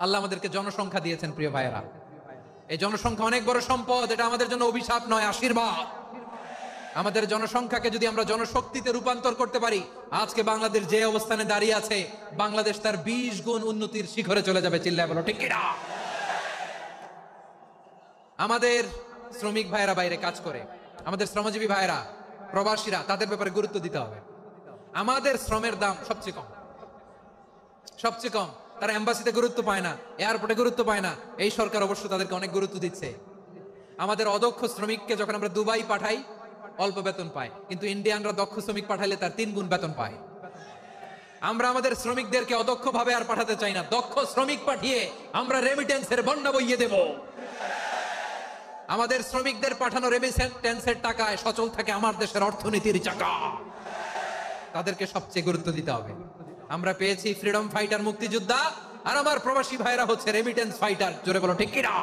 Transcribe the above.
আল্লাহ আমাদেরকে জনসংখ্যা দিয়েছেন প্রিয় ভাইয়েরা। এই জনসংখ্যা অনেক বড় সম্পদ, এটা আমাদের জন্য অভিশাপ নয়, আশীর্বাদ। আমাদের জনসংখ্যাকে যদি আমরা জনশক্তিতে রূপান্তর করতে পারি, আজকে বাংলাদেশ যে অবস্থানে দাঁড়িয়ে আছে, বাংলাদেশ তার 20 গুণ উন্নতির শিখরে চলে যাবে। চিল্লায় বলো ঠিক কিনা? আমাদের শ্রমিক ভাইয়েরা বাইরে কাজ করে, আমাদের শ্রমজীবী ভাইয়েরা, প্রবাসীরা, তাদের ব্যাপারে গুরুত্ব দিতে হবে। আমাদের শ্রমের দাম সবচেয়ে কম, সবচেয়ে কম। তারা এম্বাসিতে গুরুত্ব পায় না, এয়ারপোর্টে গুরুত্ব পায় না। এই সরকার অবশ্য তাদেরকে অনেক গুরুত্ব দিচ্ছে। আমাদের অদক্ষ শ্রমিককে যখন আমরা দুবাই পাঠাই, অল্প বেতন পায়, কিন্তু ইন্ডিয়ানরা দক্ষ শ্রমিক পাঠাইলে তার 3 গুণ বেতন পায়। আমরা আমাদের শ্রমিকদেরকে অদক্ষ ভাবে আর পাঠাতে চাই না, দক্ষ শ্রমিক পাঠিয়ে আমরা রেমিটেন্সের বন্যা বইয়ে দেব। আমাদের শ্রমিকদের পাঠানো রেমিটেন্সের টাকায় সচল থাকে আমার দেশের অর্থনীতির চাকা। তাদেরকে সবচেয়ে গুরুত্ব দিতে হবে। আমরা পেয়েছি ফ্রিডম ফাইটার, মুক্তিযোদ্ধা, আর আমার প্রবাসী ভাইরা হচ্ছে রেমিটেন্স ফাইটার। জোরে বলো ঠিক কিনা?